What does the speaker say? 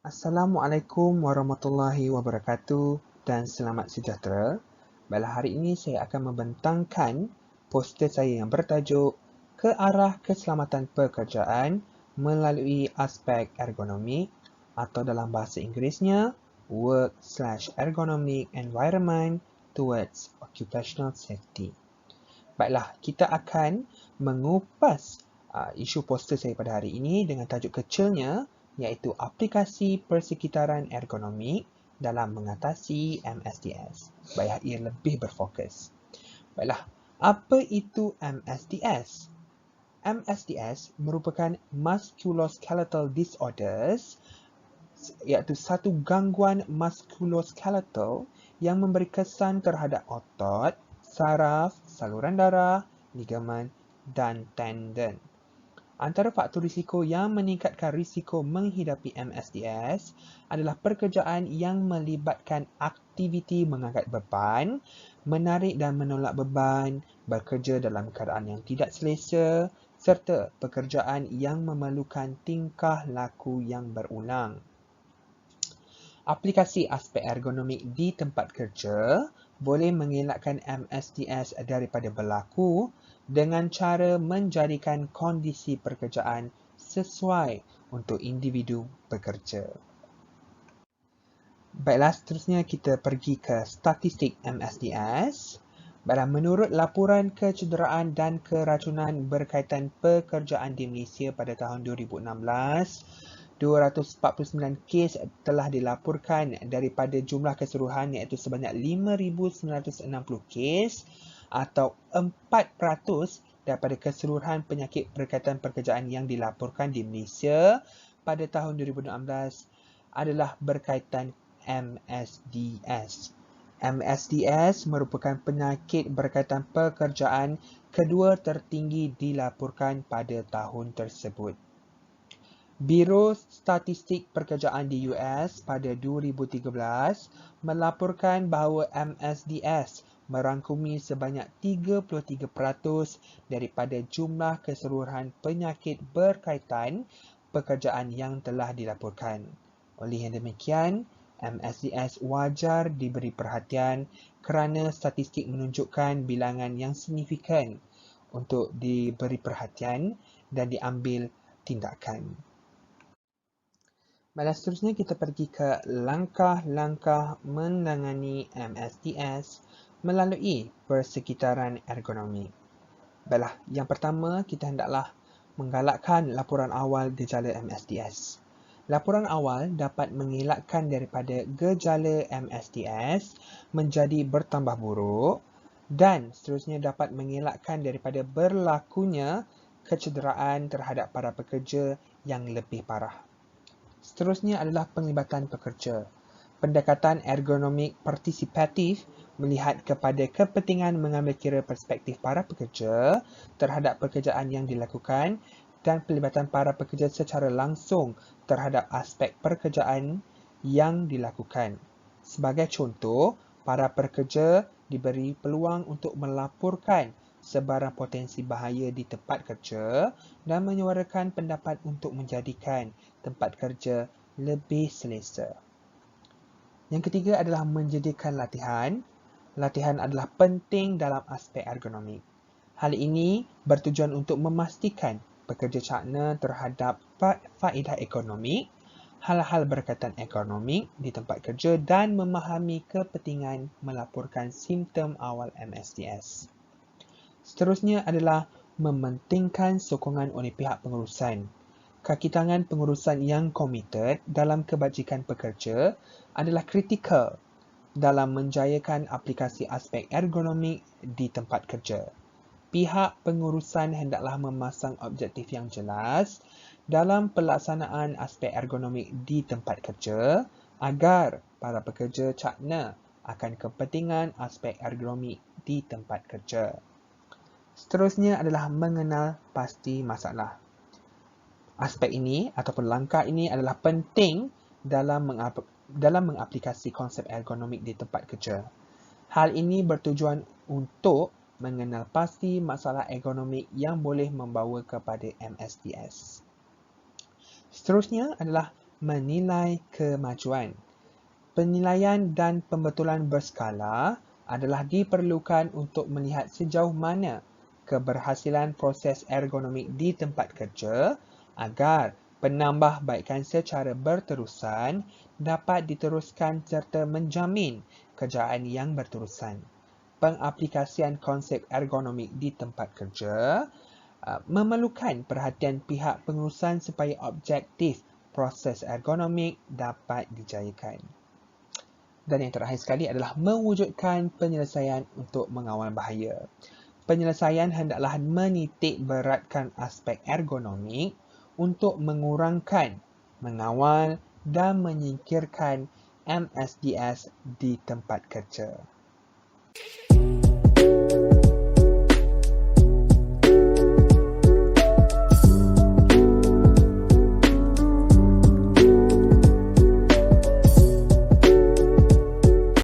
Assalamualaikum warahmatullahi wabarakatuh dan selamat sejahtera. Baiklah, hari ini saya akan membentangkan poster saya yang bertajuk Ke Arah Keselamatan Pekerjaan melalui aspek ergonomi atau dalam bahasa Inggerisnya Work/Ergonomic Environment Towards Occupational Safety. Baiklah, kita akan mengupas isu poster saya pada hari ini dengan tajuk kecilnya iaitu aplikasi persekitaran ergonomik dalam mengatasi MSDS. Baiklah, ia lebih berfokus. Baiklah, apa itu MSDS? MSDS merupakan musculoskeletal disorders iaitu satu gangguan musculoskeletal yang memberi kesan terhadap otot, saraf, saluran darah, ligamen dan tendon. Antara faktor risiko yang meningkatkan risiko menghidapi MSDS adalah pekerjaan yang melibatkan aktiviti mengangkat beban, menarik dan menolak beban, bekerja dalam keadaan yang tidak selesa, serta pekerjaan yang memerlukan tingkah laku yang berulang. Aplikasi aspek ergonomik di tempat kerja boleh mengelakkan MSDS daripada berlaku dengan cara menjadikan kondisi pekerjaan sesuai untuk individu pekerja. Baiklah, seterusnya kita pergi ke statistik MSDS. Baiklah, menurut laporan kecederaan dan keracunan berkaitan pekerjaan di Malaysia pada tahun 2016, 249 kes telah dilaporkan daripada jumlah keseluruhan iaitu sebanyak 5,960 kes atau 4% daripada keseluruhan penyakit berkaitan pekerjaan yang dilaporkan di Malaysia pada tahun 2016 adalah berkaitan MSDS. MSDS merupakan penyakit berkaitan pekerjaan kedua tertinggi dilaporkan pada tahun tersebut. Biro Statistik Pekerjaan di US pada 2013 melaporkan bahawa MSDS merangkumi sebanyak 33% daripada jumlah keseluruhan penyakit berkaitan pekerjaan yang telah dilaporkan. Oleh yang demikian, MSDS wajar diberi perhatian kerana statistik menunjukkan bilangan yang signifikan untuk diberi perhatian dan diambil tindakan. Baiklah, seterusnya kita pergi ke langkah-langkah menangani MSDS melalui persekitaran ergonomi. Baiklah, yang pertama kita hendaklah menggalakkan laporan awal gejala MSDS. Laporan awal dapat mengelakkan daripada gejala MSDS menjadi bertambah buruk dan seterusnya dapat mengelakkan daripada berlakunya kecederaan terhadap para pekerja yang lebih parah. Seterusnya adalah penglibatan pekerja. Pendekatan ergonomik partisipatif melihat kepada kepentingan mengambil kira perspektif para pekerja terhadap pekerjaan yang dilakukan dan pelibatan para pekerja secara langsung terhadap aspek pekerjaan yang dilakukan. Sebagai contoh, para pekerja diberi peluang untuk melaporkan sebarang potensi bahaya di tempat kerja dan menyuarakan pendapat untuk menjadikan tempat kerja lebih selesa. Yang ketiga adalah menjadikan latihan. Latihan adalah penting dalam aspek ergonomik. Hal ini bertujuan untuk memastikan pekerja cakna terhadap faedah ekonomik, hal-hal berkaitan ekonomik di tempat kerja dan memahami kepentingan melaporkan simptom awal MSDS. Seterusnya adalah mementingkan sokongan oleh pihak pengurusan. Kaki tangan pengurusan yang komited dalam kebajikan pekerja adalah kritikal dalam menjayakan aplikasi aspek ergonomik di tempat kerja. Pihak pengurusan hendaklah memasang objektif yang jelas dalam pelaksanaan aspek ergonomik di tempat kerja agar para pekerja cakna akan kepentingan aspek ergonomik di tempat kerja. Seterusnya adalah mengenal pasti masalah. Aspek ini ataupun langkah ini adalah penting dalam mengaplikasi konsep ergonomik di tempat kerja. Hal ini bertujuan untuk mengenal pasti masalah ergonomik yang boleh membawa kepada MSDS. Seterusnya adalah menilai kemajuan. Penilaian dan pembetulan berskala adalah diperlukan untuk melihat sejauh mana keberhasilan proses ergonomik di tempat kerja agar penambahbaikan secara berterusan dapat diteruskan serta menjamin kejayaan yang berterusan. Pengaplikasian konsep ergonomik di tempat kerja memerlukan perhatian pihak pengurusan supaya objektif proses ergonomik dapat dijayakan. Dan yang terakhir sekali adalah mewujudkan penyelesaian untuk mengawal bahaya. Penyelesaian hendaklah menitik beratkan aspek ergonomik untuk mengurangkan, mengawal dan menyingkirkan MSDS di tempat kerja.